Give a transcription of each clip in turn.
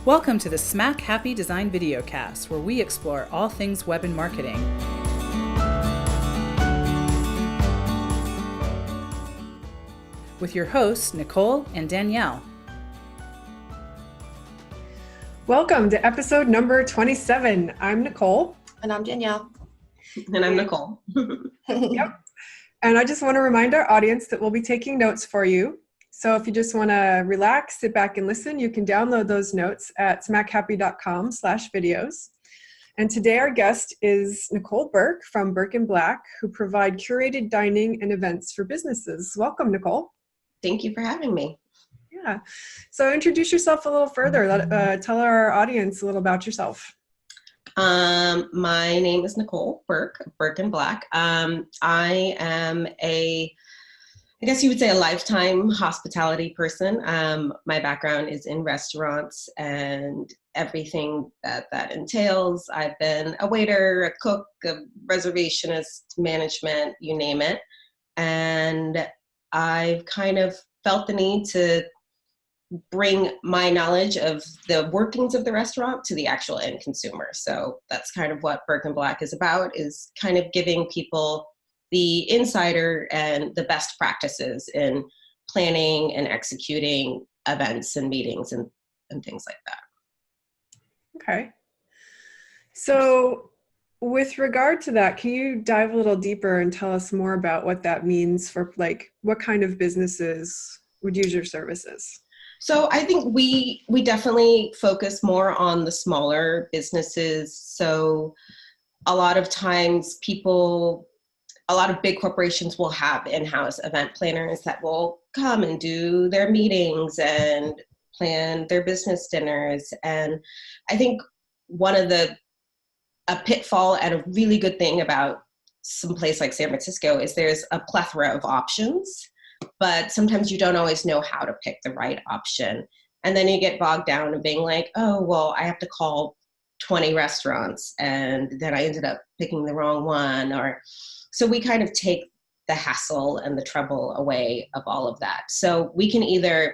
Welcome to the Smack Happy Design videocast, where we explore all things web and marketing. With your hosts, Nicole and Danielle. Welcome to episode number 27. I'm Nicole. And I'm Danielle. And I'm Nicole. Yep. And I just want to remind our audience that we'll be taking notes for you. So if you just want to relax, sit back and listen, you can download those notes at smackhappy.com/videos. And today our guest is Nicole Burke from Burke Black, who provide curated dining and events for businesses. Welcome, Nicole. Thank you for having me. Yeah. So introduce yourself a little further. Tell our audience a little about yourself. My name is Nicole Burke, Burke Black. I am I guess you would say a lifetime hospitality person. My background is in restaurants and everything that entails. I've been a waiter, a cook, a reservationist, management, you name it. And I've kind of felt the need to bring my knowledge of the workings of the restaurant to the actual end consumer. So that's kind of what Burke Black is about, is kind of giving people the insider and the best practices in planning and executing events and meetings and things like that. Okay. So with regard to that, can you dive a little deeper and tell us more about what that means for, like, what kind of businesses would use your services? So I think we definitely focus more on the smaller businesses. So a lot of times a lot of big corporations will have in-house event planners that will come and do their meetings and plan their business dinners. And I think a pitfall and a really good thing about some place like San Francisco is there's a plethora of options, but sometimes you don't always know how to pick the right option. And then you get bogged down in being like, oh, well, I have to call 20 restaurants and then I ended up picking the wrong one. So we kind of take the hassle and the trouble away of all of that. So we can either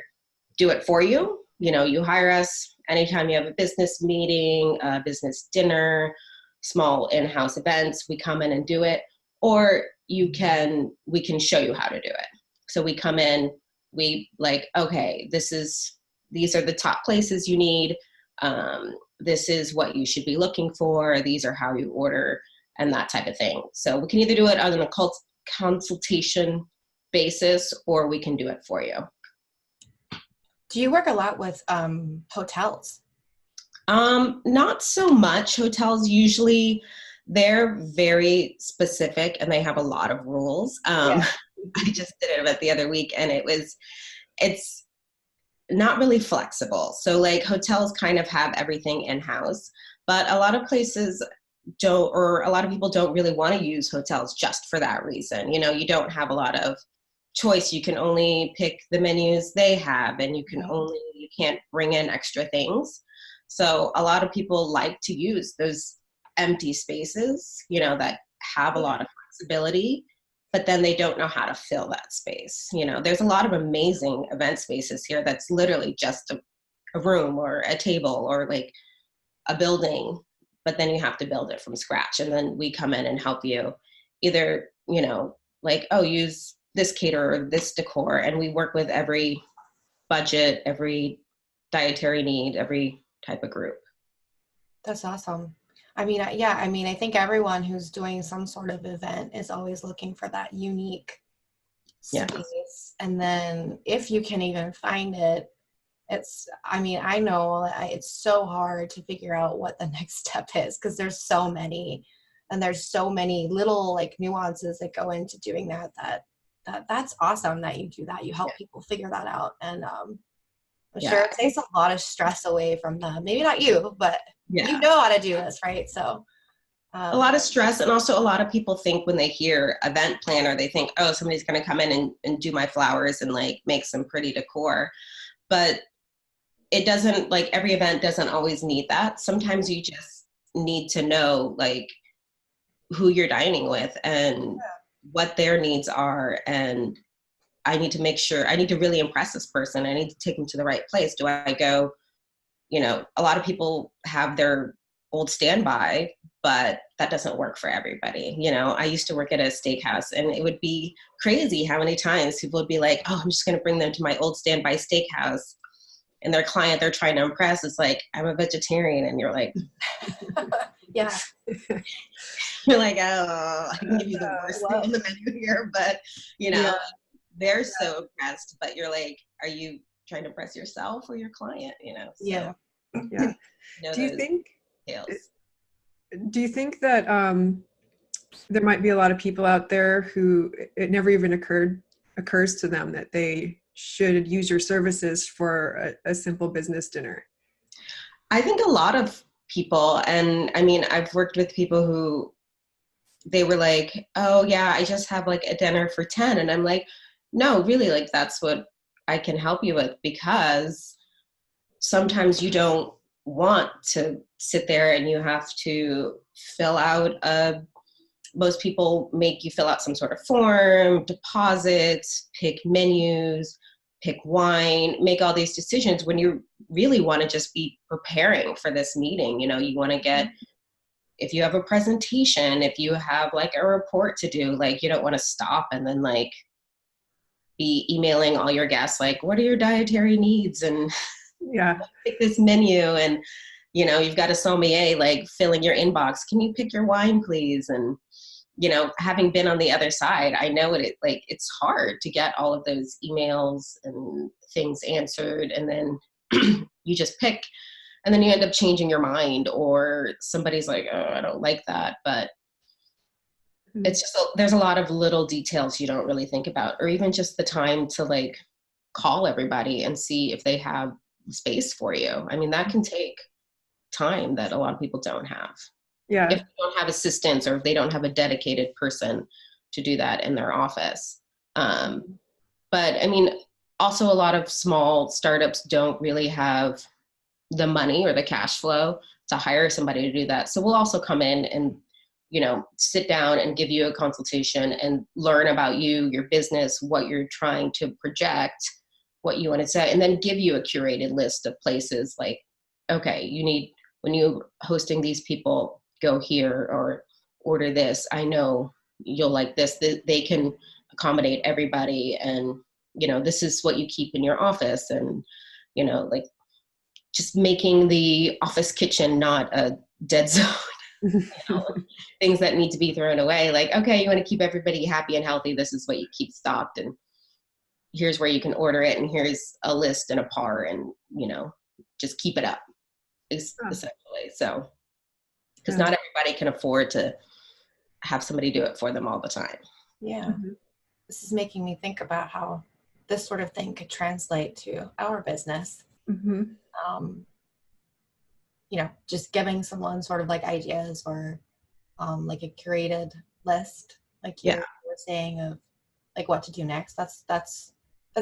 do it for you. You hire us anytime you have a business meeting, a business dinner, small in-house events, we come in and do it. Or we can show you how to do it. So we come in, okay, these are the top places you need. This is what you should be looking for. These are how you order, and that type of thing. So we can either do it on a consultation basis, or we can do it for you. Do you work a lot with hotels? Not so much. Hotels usually, they're very specific and they have a lot of rules. I just did an event the other week and it's not really flexible. So like hotels kind of have everything in-house, but a lot of places don't, or a lot of people don't really want to use hotels just for that reason. You don't have a lot of choice. You can only pick the menus they have, and you can't bring in extra things. So a lot of people like to use those empty spaces, that have a lot of flexibility, but then they don't know how to fill that space. There's a lot of amazing event spaces here that's literally just a room or a table or like a building, but then you have to build it from scratch. And then we come in and help you either, use this caterer or this decor. And we work with every budget, every dietary need, every type of group. That's awesome. I think everyone who's doing some sort of event is always looking for that unique space. And then if you can even find it, I know it's so hard to figure out what the next step is, because there's so many, and there's so many little like nuances that go into doing that's awesome that you do that. You help people figure that out. And I'm sure it takes a lot of stress away from them. Maybe not you, but you know how to do this, right? So a lot of stress. And also a lot of people think when they hear event planner, they think, oh, somebody's going to come in and do my flowers and like make some pretty decor. But it doesn't, like, every event doesn't always need that. Sometimes you just need to know like who you're dining with and what their needs are. And I need to make sure, I need to really impress this person. I need to take them to the right place. Do I go you know, a lot of people have their old standby, but that doesn't work for everybody. You know, I used to work at a steakhouse, and it would be crazy how many times people would be like, oh, I'm just going to bring them to my old standby steakhouse. And their client they're trying to impress is like, I'm a vegetarian. And you're like, Yeah. you're like, oh, I can give you the worst thing on the menu here. But, you know, they're so impressed. But you're like, are you trying to impress yourself or your client? You know? So, Yeah. know Do you those think details. do you think that there might be a lot of people out there who it never even occurs to them that they should use your services for a simple business dinner? I think a lot of people, and I mean, I've worked with people who they were like, oh yeah, I just have like a dinner for 10. And I'm like, no, really, like that's what I can help you with, because sometimes you don't want to sit there and you have to fill out most people make you fill out some sort of form, deposits, pick menus, pick wine, make all these decisions when you really want to just be preparing for this meeting. You know, you want to get, if you have a presentation, if you have like a report to do, like you don't want to stop and then like be emailing all your guests, like, what are your dietary needs? And pick this menu. And, you know, you've got a sommelier like filling your inbox. Can you pick your wine, please? And, you know, having been on the other side, I know it's hard to get all of those emails and things answered. And then you just pick, and then you end up changing your mind, or somebody's like, oh, I don't like that. But it's just, there's a lot of little details you don't really think about, or even just the time to like call everybody and see if they have space for you. I mean, that can take time that a lot of people don't have. Yeah. If they don't have assistants, or if they don't have a dedicated person to do that in their office. But I mean, also a lot of small startups don't really have the money or the cash flow to hire somebody to do that. So we'll also come in and, you know, sit down and give you a consultation and learn about you, your business, what you're trying to project, what you want to say, and then give you a curated list of places like, okay, you need, when you're hosting these people, go here or order this. I know you'll like this. They can accommodate everybody. And, you know, this is what you keep in your office. And, you know, like just making the office kitchen not a dead zone. You know, things that need to be thrown away. Like, okay, you want to keep everybody happy and healthy. This is what you keep stocked. And here's where you can order it. And here's a list and a par, and, you know, just keep it up essentially. So, because not everybody can afford to have somebody do it for them all the time. Yeah. This is making me think about how this sort of thing could translate to our business. You know, just giving someone sort of like ideas, or like a curated list, like you were saying, of like what to do next. That's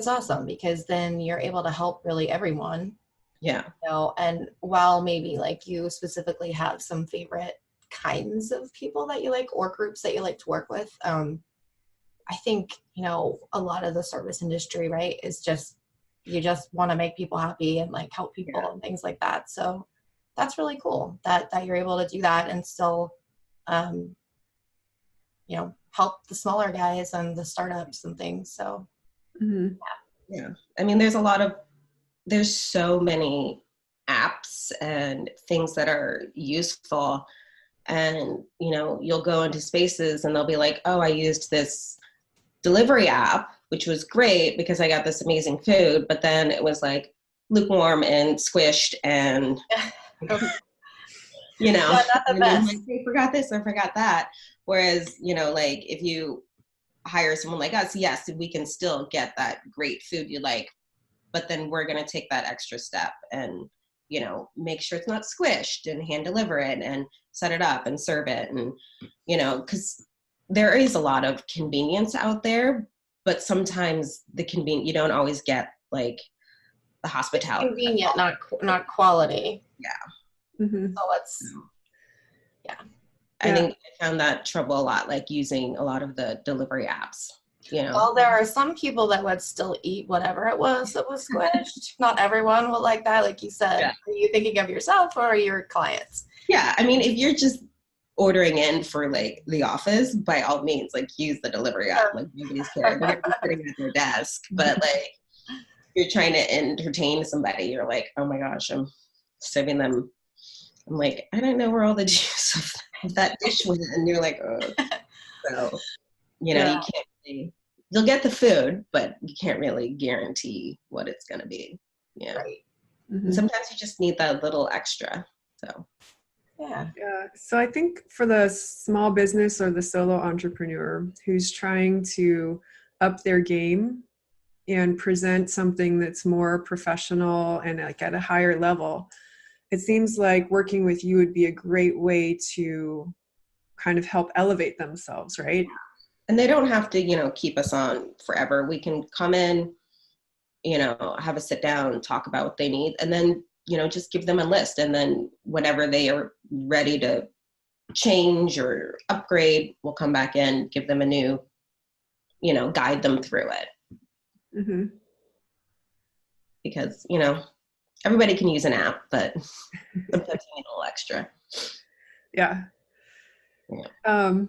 awesome, because then you're able to help really everyone. Yeah. You know, and while maybe like you specifically have some favorite kinds of people that you like, or groups that you like to work with, I think, you know, a lot of the service industry, right, is just, you just want to make people happy and like help people and things like that. So that's really cool that you're able to do that and still, you know, help the smaller guys and the startups and things. So yeah. I mean, there's so many apps and things that are useful. And, you know, you'll go into spaces and they'll be like, oh, I used this delivery app, which was great because I got this amazing food, but then it was like lukewarm and squished and, you know, not the best. Like, I forgot this, I forgot that. Whereas, you know, like if you hire someone like us, yes, we can still get that great food you like, but then we're going to take that extra step and, you know, make sure it's not squished and hand deliver it and set it up and serve it. And, you know, because there is a lot of convenience out there, but sometimes you don't always get like the hospitality. Convenient, not quality. Yeah. So let's, I think I found that trouble a lot, like using a lot of the delivery apps. you know. Well, there are some people that would still eat whatever it was that was squished. Not everyone will like that, like you said. Yeah. Are you thinking of yourself or your clients? Yeah, I mean, if you're just ordering in for like the office, by all means, like use the delivery app. Like nobody's care. They're gonna be sitting at their desk. But like you're trying to entertain somebody, you're like, oh my gosh, I'm serving them. I'm like, I don't know where all the juice of that dish went, and you're like, oh. So you know, you can't really. You'll get the food, but you can't really guarantee what it's gonna be. Yeah. Right. And sometimes you just need that little extra. So. Yeah. Yeah. So I think for the small business or the solo entrepreneur who's trying to up their game and present something that's more professional and like at a higher level, it seems like working with you would be a great way to kind of help elevate themselves, right? And they don't have to, you know, keep us on forever. We can come in, you know, have a sit down, talk about what they need, and then, you know, just give them a list. And then whenever they are ready to change or upgrade, we'll come back in, give them a new, you know, guide them through it. Mm-hmm. Because, you know, everybody can use an app, but sometimes you need a little extra. Yeah. Yeah.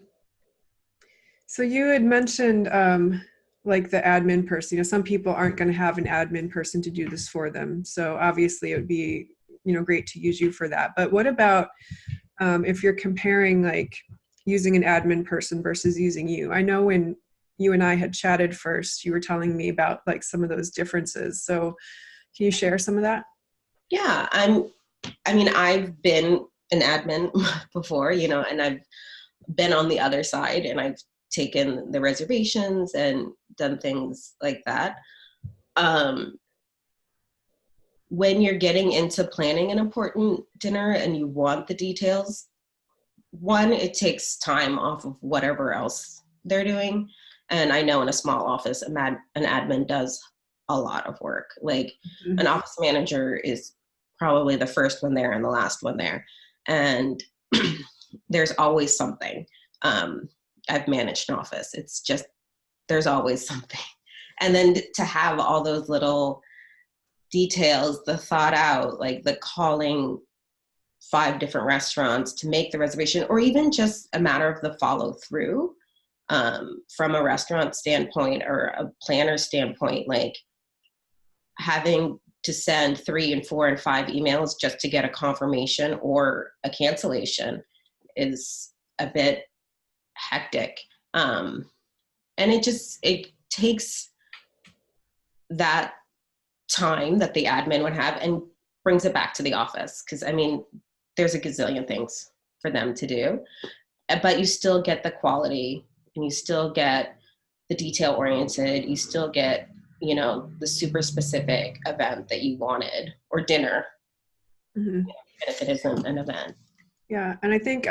So you had mentioned like the admin person. You know, some people aren't going to have an admin person to do this for them. So obviously it would be, you know, great to use you for that. But what about if you're comparing like using an admin person versus using you? I know when you and I had chatted first, you were telling me about like some of those differences. So can you share some of that? Yeah, I mean, I've been an admin before, you know, and I've been on the other side, and I've taken the reservations and done things like that. When you're getting into planning an important dinner and you want the details, one, it takes time off of whatever else they're doing. And I know in a small office, an admin does a lot of work. Like an office manager is probably the first one there and the last one there. And there's always something. I've managed an office. It's just, there's always something. And then to have all those little details, the thought out, like the calling 5 different restaurants to make the reservation, or even just a matter of the follow through from a restaurant standpoint or a planner standpoint, like having to send 3 and 4 and 5 emails just to get a confirmation or a cancellation is a bit hectic. And it takes that time that the admin would have and brings it back to the office. Cause I mean, there's a gazillion things for them to do, but you still get the quality and you still get the detail oriented. You still get, you know, the super specific event that you wanted or dinner, even if it isn't an event. Yeah. And I think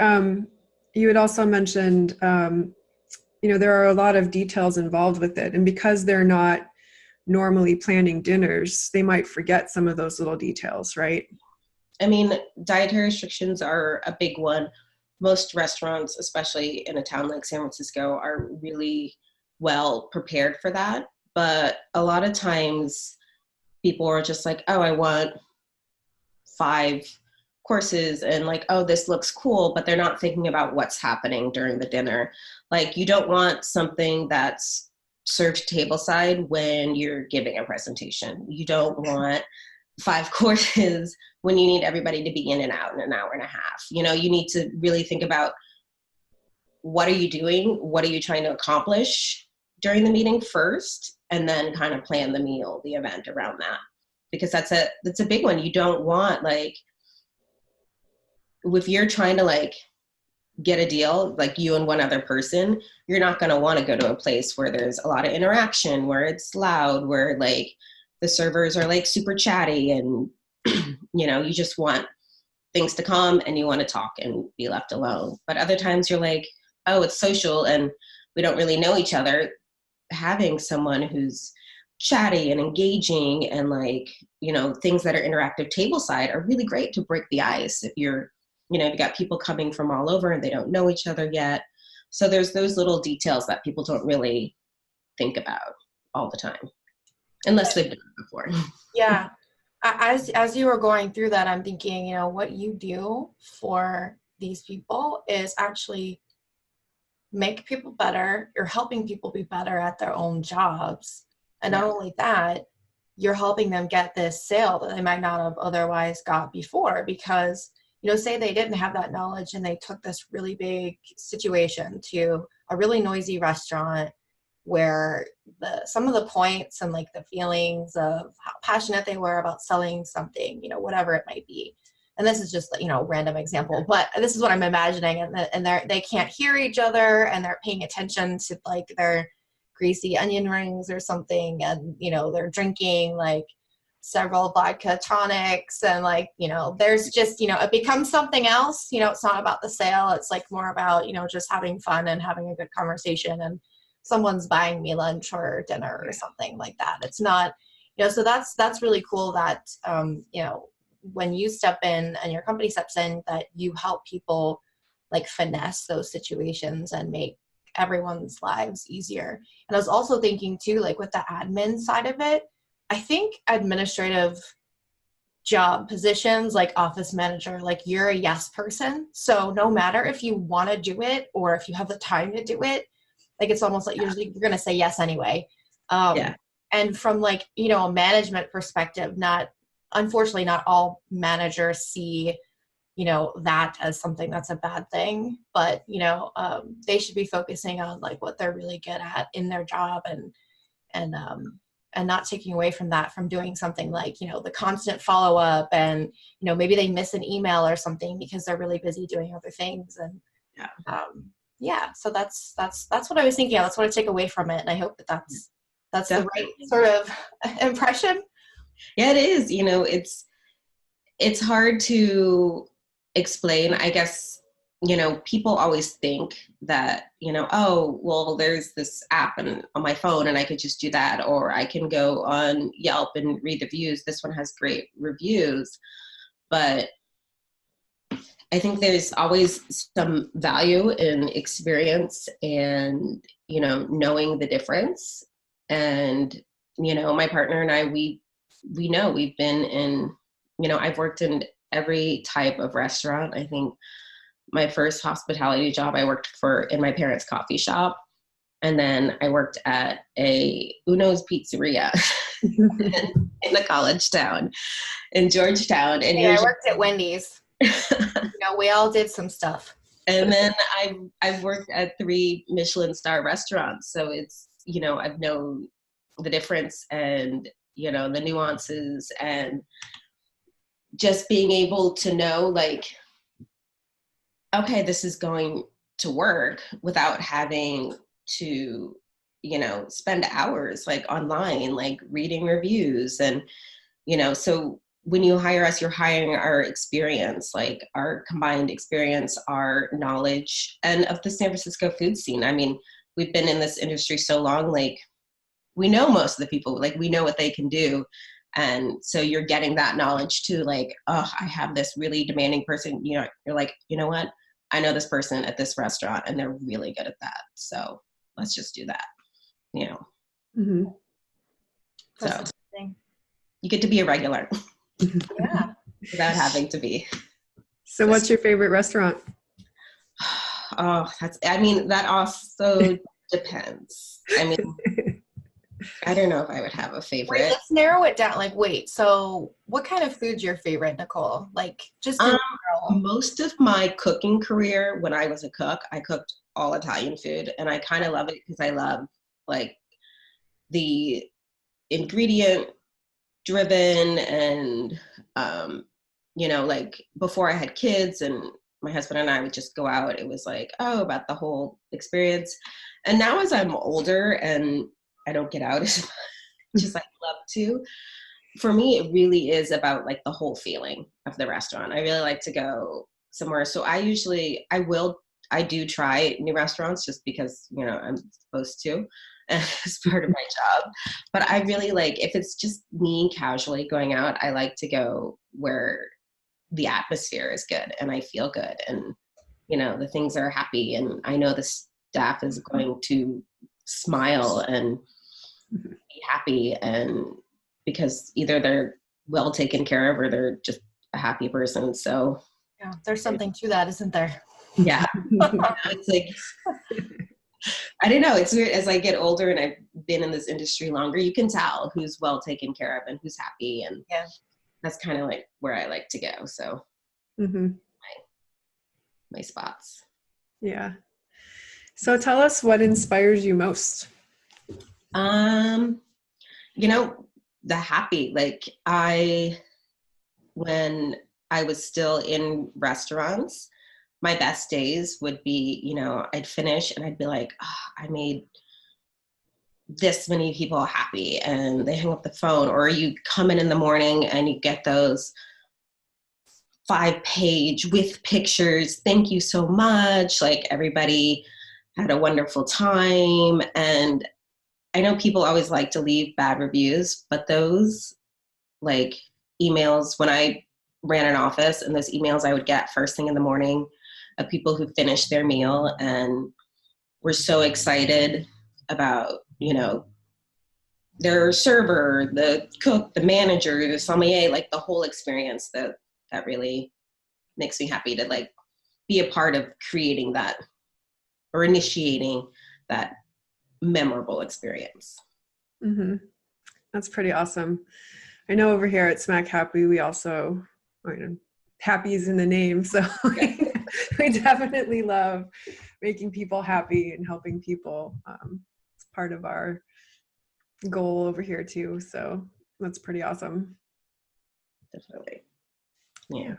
you had also mentioned, you know, there are a lot of details involved with it. And because they're not normally planning dinners, they might forget some of those little details, right? I mean, dietary restrictions are a big one. Most restaurants, especially in a town like San Francisco, are really well prepared for that. But a lot of times people are just like, oh, I want 5 courses and like, oh, this looks cool, but they're not thinking about what's happening during the dinner. Like you don't want something that's served tableside when you're giving a presentation. You don't want 5 courses when you need everybody to be in and out in an hour and a half. You know, you need to really think about what are you doing? What are you trying to accomplish during the meeting first, and then kind of plan the meal, the event around that. Because that's a big one. You don't want, like, if you're trying to like get a deal, like you and one other person, you're not going to want to go to a place where there's a lot of interaction, where it's loud, where like the servers are like super chatty, and you know, you just want things to come and you want to talk and be left alone. But other times you're like, oh, it's social and we don't really know each other. Having someone who's chatty and engaging and like, you know, things that are interactive tableside are really great to break the ice. If you're, you know, you've got people coming from all over and they don't know each other yet. So there's those little details that people don't really think about all the time, unless they've done it before. Yeah. As you were going through that, I'm thinking, you know, what you do for these people is actually make people better. You're helping people be better at their own jobs. And not only that, you're helping them get this sale that they might not have otherwise got before, because, you know, say they didn't have that knowledge and they took this really big situation to a really noisy restaurant where some of the points and like the feelings of how passionate they were about selling something, you know, whatever it might be. And this is just, you know, a random example, but this is what I'm imagining. And they can't hear each other, and they're paying attention to like their greasy onion rings or something. And, you know, they're drinking like several vodka tonics, and like, you know, there's just, you know, it becomes something else. You know, it's not about the sale. It's like more about, you know, just having fun and having a good conversation, and someone's buying me lunch or dinner or something like that. It's not, you know, so that's really cool that, you know, when you step in and your company steps in, that you help people like finesse those situations and make everyone's lives easier. And I was also thinking too, like with the admin side of it, I think administrative job positions like office manager, like you're a yes person. So no matter if you want to do it or if you have the time to do it, like it's almost like you're going to say yes anyway. And from like, you know, a management perspective, unfortunately, not all managers see, you know, that as something that's a bad thing, but, you know, they should be focusing on like what they're really good at in their job, and not taking away from that, from doing something like, you know, the constant follow up, and, you know, maybe they miss an email or something because they're really busy doing other things. And so that's what I was thinking of. That's what I take away from it. And I hope that that's the right sort of impression. Yeah, it is. You know, it's hard to explain. I guess, you know, people always think that, you know, oh, well, there's this app on my phone and I could just do that, or I can go on Yelp and read the reviews. This one has great reviews. But I think there's always some value in experience and, you know, knowing the difference. And, you know, my partner and I, we know we've been in, you know, I've worked in every type of restaurant. I think my first hospitality job I worked in my parents' coffee shop. And then I worked at a Uno's Pizzeria in the college town in Georgetown. And I worked at Wendy's. You know, we all did some stuff. And then I've worked at 3 Michelin star restaurants. So it's, you know, I've known the difference and, you know, the nuances, and just being able to know like, okay, this is going to work without having to, you know, spend hours like online, like reading reviews. And, you know, so when you hire us, you're hiring our experience, like our combined experience, our knowledge, and of the San Francisco food scene. I mean, we've been in this industry so long, like we know most of the people, like we know what they can do. And so you're getting that knowledge too, like, oh, I have this really demanding person, you know, you're like, you know what? I know this person at this restaurant and they're really good at that. So let's just do that, you know? Mm-hmm. So you get to be a regular. Yeah. Without having to be. So what's your favorite restaurant? Oh, that also depends. I mean, I don't know if I would have a favorite. Wait, let's narrow it down. Like, wait, so what kind of food's your favorite, Nicole? Like, just in general. Most of my cooking career, when I was a cook, I cooked all Italian food, and I kind of love it because I love like the ingredient driven, and you know, like before I had kids and my husband and I would just go out, it was like, oh, about the whole experience. And now as I'm older and I don't get out as much as I love to, for me it really is about like the whole feeling of the restaurant. I really like to go somewhere, so I do try new restaurants just because, you know, I'm supposed to as part of my job. But I really like, if it's just me casually going out, I like to go where the atmosphere is good and I feel good, and, you know, the things are happy, and I know the staff is going to smile and be happy, and because either they're well taken care of or they're just a happy person. So Yeah, there's something to that, isn't there? yeah, it's like, I don't know. It's weird. As I get older and I've been in this industry longer, you can tell who's well taken care of and who's happy. And Yeah, that's kind of like where I like to go. So my spots. Yeah. So tell us what inspires you most. You know, the happy, like when I was still in restaurants, my best days would be, you know, I'd finish and I'd be like, oh, I made this many people happy, and they hang up the phone. Or you come in the morning and you get those 5-page with pictures, thank you so much, like everybody had a wonderful time. And I know people always like to leave bad reviews, but those like emails, when I ran an office, and those emails I would get first thing in the morning of people who finished their meal and were so excited about, you know, their server, the cook, the manager, the sommelier, like the whole experience, that really makes me happy to like be a part of creating that or initiating that memorable experience. Mm-hmm. That's pretty awesome. I know over here at Smack Happy, we also, happy is in the name. So we definitely love making people happy and helping people. It's part of our goal over here too. So that's pretty awesome. Definitely. Yeah.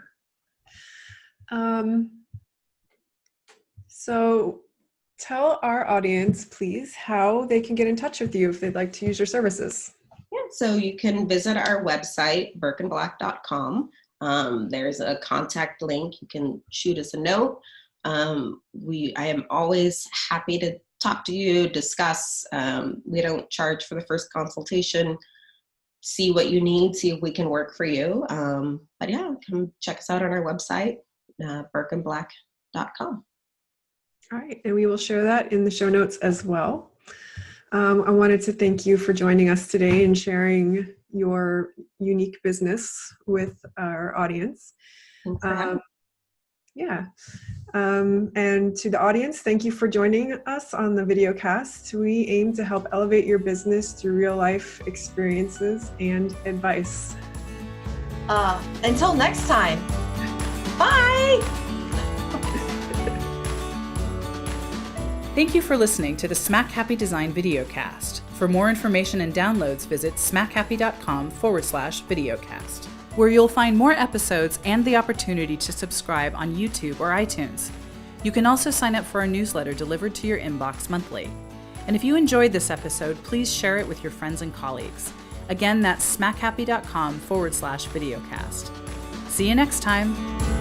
So tell our audience, please, how they can get in touch with you if they'd like to use your services. Yeah, so you can visit our website, burkeandblack.com. There's a contact link. You can shoot us a note. I am always happy to talk to you, discuss. We don't charge for the first consultation. See what you need, see if we can work for you. But yeah, come check us out on our website, burkeandblack.com. All right, and we will share that in the show notes as well. I wanted to thank you for joining us today and sharing your unique business with our audience. Yeah. And to the audience, thank you for joining us on the videocast. We aim to help elevate your business through real life experiences and advice. Until next time. Bye. Thank you for listening to the Smack Happy Design videocast. For more information and downloads, visit smackhappy.com/videocast, where you'll find more episodes and the opportunity to subscribe on YouTube or iTunes. You can also sign up for our newsletter delivered to your inbox monthly. And if you enjoyed this episode, please share it with your friends and colleagues. Again, that's smackhappy.com/videocast. See you next time.